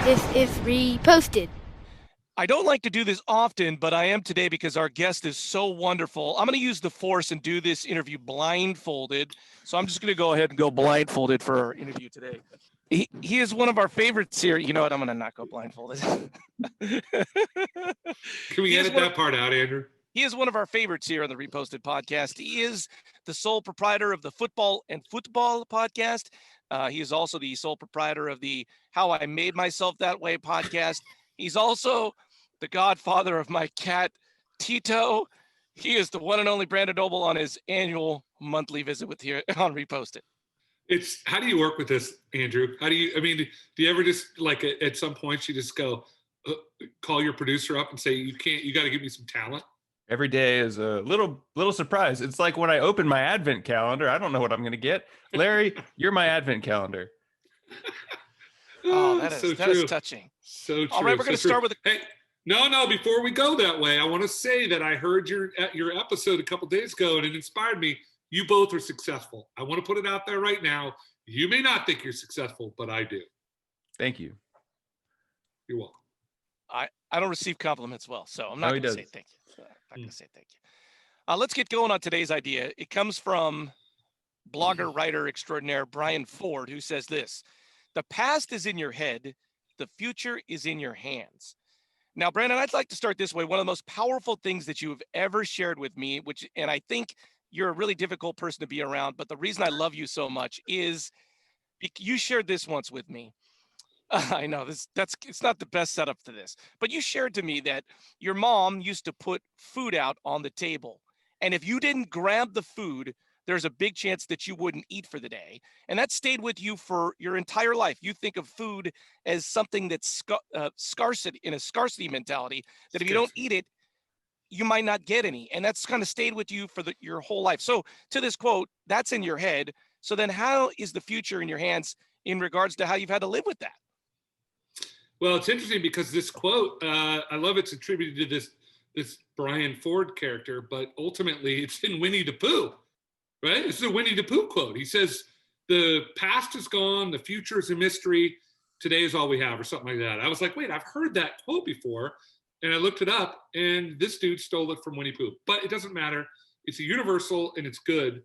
if reposted. I don't like to do this often, but I am today because our guest is so wonderful. I'm going to use the force and do this interview blindfolded. So I'm just going to go ahead and go blindfolded for our interview today. He is one of our favorites here. You know what? I'm going to not go blindfolded. Can we edit that part out, Andrew? He is one of our favorites here on the Reposted podcast. He is the sole proprietor of the Football and Football podcast. He is also the sole proprietor of the How I Made Myself That Way podcast. He's also the godfather of my cat, Tito. He is the one and only Brandon Doble on his annual monthly visit with here on Reposted. How do you work with this, Andrew? Do you ever just like at some point you just go call your producer up and say, you got to give me some talent? Every day is a little surprise. It's like when I open my advent calendar, I don't know what I'm going to get. Larry, you're my advent calendar. Oh, that is touching. So true. All right, we're going to start with Hey, no. Before we go that way, I want to say that I heard your episode a couple days ago, and it inspired me. You both are successful. I want to put it out there right now. You may not think you're successful, but I do. Thank you. You're welcome. I don't receive compliments well, so I'm not going to say thank you. I'm not going to say thank you. Let's get going on today's idea. It comes from blogger, writer extraordinaire Brian Ford, who says this: the past is in your head, the future is in your hands. Now, Brandon, I'd like to start this way. One of the most powerful things that you have ever shared with me, and I think you're a really difficult person to be around, but the reason I love you so much is you shared this once with me. I know it's not the best setup to this, but you shared to me that your mom used to put food out on the table, and if you didn't grab the food, there's a big chance that you wouldn't eat for the day. And that stayed with you for your entire life. You think of food as something that's scarcity, in a scarcity mentality, that if you don't eat it, you might not get any. And that's kind of stayed with you for your whole life. So to this quote, that's in your head. So then how is the future in your hands in regards to how you've had to live with that? Well, it's interesting because this quote, I love it's attributed to this Brian Ford character, but ultimately it's in Winnie the Pooh. Right? This is a Winnie the Pooh quote. He says, the past is gone, the future is a mystery, today is all we have, or something like that. I was like, wait, I've heard that quote before. And I looked it up, and this dude stole it from Winnie Pooh. But it doesn't matter. It's a universal, and it's good.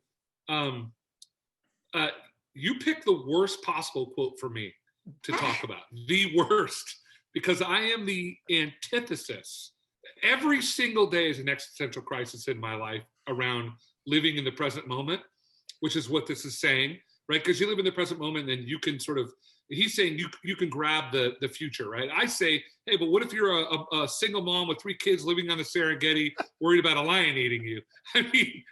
You picked the worst possible quote for me to talk about. The worst. Because I am the antithesis. Every single day is an existential crisis in my life around living in the present moment, which is what this is saying, right? Because you live in the present moment, and then you can sort of, he's saying you can grab the future, right? I say, hey, but what if you're a single mom with 3 kids living on the Serengeti, worried about a lion eating you? I mean,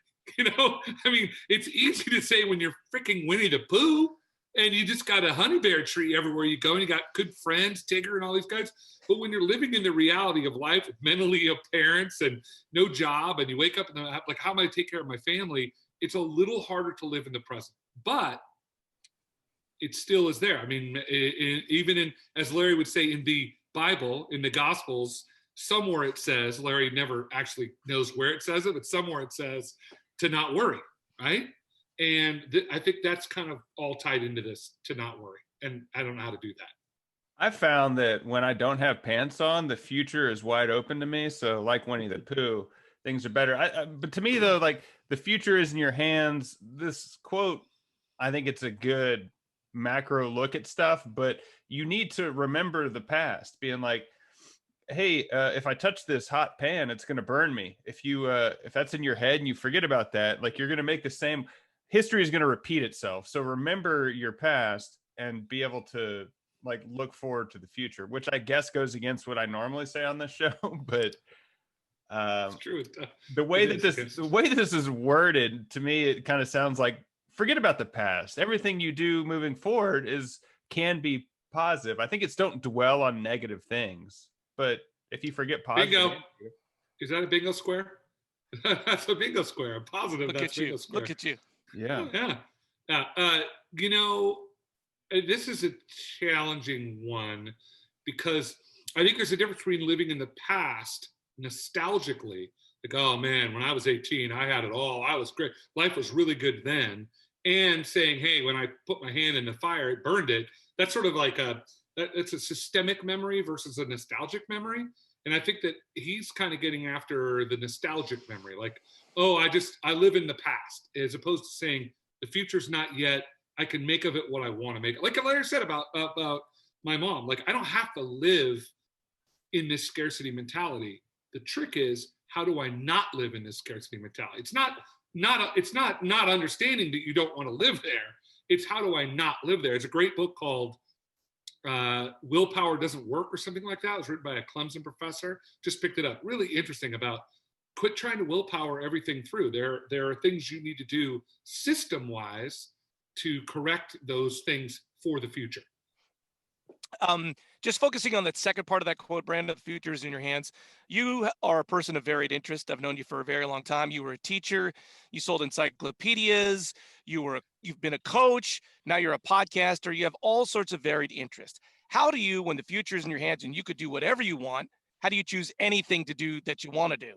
it's easy to say when you're freaking Winnie the Pooh, and you just got a honey bear tree everywhere you go, and you got good friends, Tigger and all these guys. But when you're living in the reality of life with mentally ill parents and no job, and you wake up and like, how am I going to take care of my family? It's a little harder to live in the present, but it still is there. I mean, even in, as Larry would say, in the Bible, in the Gospels, somewhere it says, Larry never actually knows where it says it, but somewhere it says to not worry, right? And I think that's kind of all tied into this, to not worry. And I don't know how to do that. I found that when I don't have pants on, the future is wide open to me. So like Winnie the Pooh, things are better. But to me, though, like the future is in your hands. This quote, I think it's a good macro look at stuff, but you need to remember the past, being like, hey, if I touch this hot pan, it's going to burn me. If that's in your head and you forget about that, like you're going to make the same, history is going to repeat itself. So remember your past and be able to like look forward to the future, which I guess goes against what I normally say on this show, but it's true. The way this is worded, to me, it kind of sounds like forget about the past. Everything you do moving forward can be positive. I think it's don't dwell on negative things, but if you forget positive, bingo. Is that a bingo square? That's a bingo square. I'm positive. Look that's at you. Bingo square. Look at you. Yeah. This is a challenging one because I think there's a difference between living in the past nostalgically, like, oh man, when I was 18, I had it all. I was great. Life was really good then. And saying, hey, when I put my hand in the fire, it burned it. That's sort of like it's a systemic memory versus a nostalgic memory. And I think that he's kind of getting after the nostalgic memory, like, oh, I live in the past, as opposed to saying the future's not yet. I can make of it what I want to make it. Like Larry said about my mom, like, I don't have to live in this scarcity mentality. The trick is, how do I not live in this scarcity mentality? It's not understanding that you don't want to live there. It's how do I not live there? It's a great book called Willpower Doesn't Work, or something like that. It was written by a Clemson professor. Just picked it up. Really interesting about quit trying to willpower everything through. There are things you need to do system-wise to correct those things for the future. Just focusing on that second part of that quote, Brandon, the future is in your hands. You are a person of varied interest. I've known you for a very long time. You were a teacher. You sold encyclopedias. You've been a coach. Now you're a podcaster. You have all sorts of varied interests. How do you, when the future is in your hands and you could do whatever you want, how do you choose anything to do that you want to do?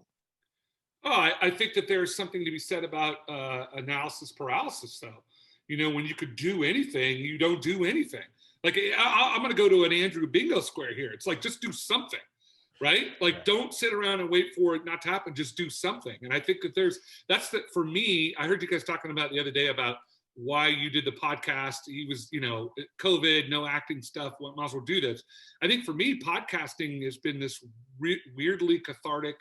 Oh, I think that there's something to be said about analysis paralysis, though. When you could do anything, you don't do anything. Like, I'm going to go to an Andrew Bingo square here. It's like, just do something, right? Like, don't sit around and wait for it not to happen. Just do something. And I think that for me, I heard you guys talking about the other day about why you did the podcast. He was, COVID, no acting stuff. Well, might as well do this. I think for me, podcasting has been this weirdly cathartic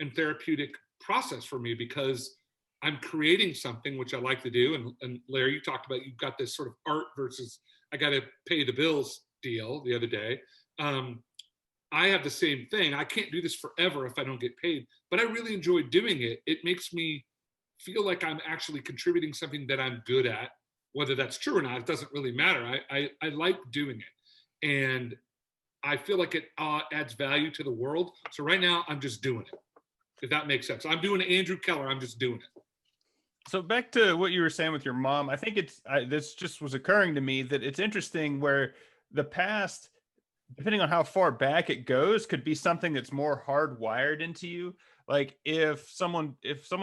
and therapeutic process for me, because I'm creating something which I like to do. And Larry, you talked about, you've got this sort of art versus I got to pay the bills deal the other day. I have the same thing. I can't do this forever if I don't get paid, but I really enjoy doing it. It makes me feel like I'm actually contributing something that I'm good at. Whether that's true or not, it doesn't really matter. I like doing it. And I feel like it adds value to the world. So right now I'm just doing it, if that makes sense. I'm doing Andrew Keller. I'm just doing it. So back to what you were saying with your mom, I think this just was occurring to me that it's interesting where the past, depending on how far back it goes, could be something that's more hardwired into you. Like if someone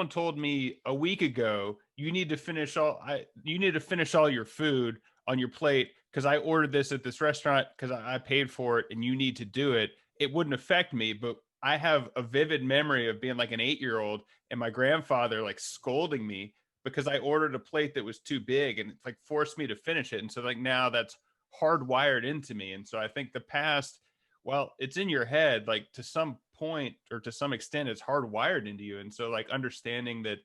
told me a week ago, you need to finish all your food on your plate because I ordered this at this restaurant because I paid for it and you need to do it, it wouldn't affect me. But I have a vivid memory of being like an 8-year-old and my grandfather like scolding me because I ordered a plate that was too big and it's like forced me to finish it. And so like now that's hardwired into me. And so I think the past, well, it's in your head, like to some point or to some extent, it's hardwired into you. And so like understanding that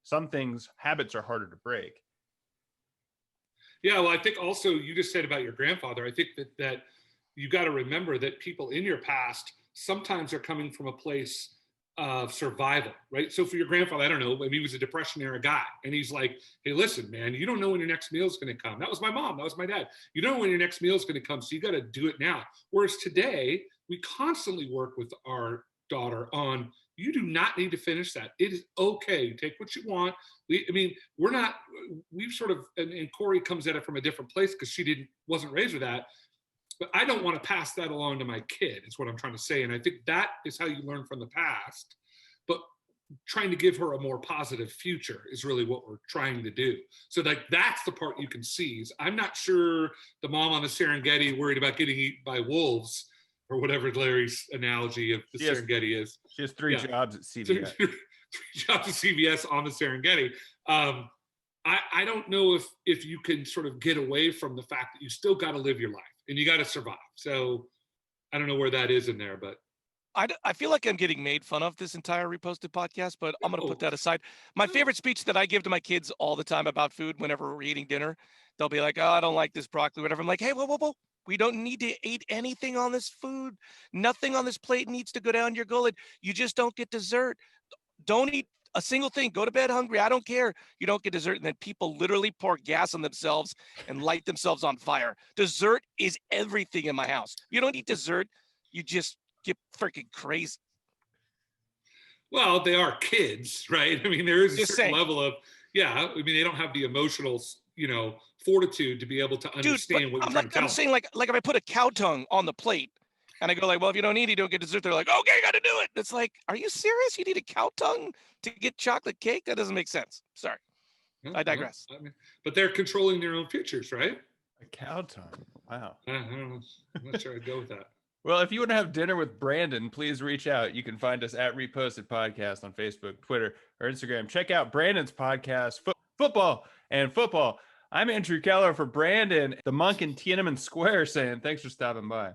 some habits are harder to break. Yeah, well, I think also you just said about your grandfather, I think that you got to remember that people in your past sometimes are coming from a place of survival, right? So for your grandfather, I don't know, maybe he was a Depression era guy and he's like, hey, listen, man, you don't know when your next meal is going to come. That was my mom. That was my dad. You don't know when your next meal is going to come. So you got to do it now. Whereas today, we constantly work with our daughter on, you do not need to finish that. It is okay. Take what you want. We've sort of, and Corey comes at it from a different place because she wasn't raised with that. But I don't want to pass that along to my kid, is what I'm trying to say. And I think that is how you learn from the past. But trying to give her a more positive future is really what we're trying to do. So that's the part you can seize. I'm not sure the mom on the Serengeti worried about getting eaten by wolves or whatever Larry's analogy of the Serengeti is. She has 3 jobs at CVS. 3 jobs at CVS on the Serengeti. I don't know if you can sort of get away from the fact that you still got to live your life and you got to survive. So I don't know where that is in there, but I feel like I'm getting made fun of this entire reposted podcast, but I'm going to put that aside. My favorite speech that I give to my kids all the time about food, whenever we're eating dinner, they'll be like, oh, I don't like this broccoli, whatever. I'm like, hey, whoa. We don't need to eat anything on this food. Nothing on this plate needs to go down your gullet. You just don't get dessert. Don't eat a single thing. Go to bed hungry. I don't care. You don't get dessert. And then people literally pour gas on themselves and light themselves on fire. Dessert is everything in my house. You don't eat dessert. You just get freaking crazy. Well, they are kids, right? I mean, there is a certain level of, they don't have the emotional, fortitude to be able to understand what you're trying to tell them. I'm saying like if I put a cow tongue on the plate and I go like, well, if you don't eat it, you don't get dessert. They're like, okay, you got to do it. It's like, are you serious? You need a cow tongue to get chocolate cake? That doesn't make sense. Sorry. I digress. But they're controlling their own futures, right? Cow tongue. Wow. I'm not sure I'd go with that. Well, if you want to have dinner with Brandon, please reach out. You can find us at Reposted Podcast on Facebook, Twitter, or Instagram. Check out Brandon's podcast, Football and Football. I'm Andrew Keller for Brandon, the monk in Tiananmen Square, saying thanks for stopping by.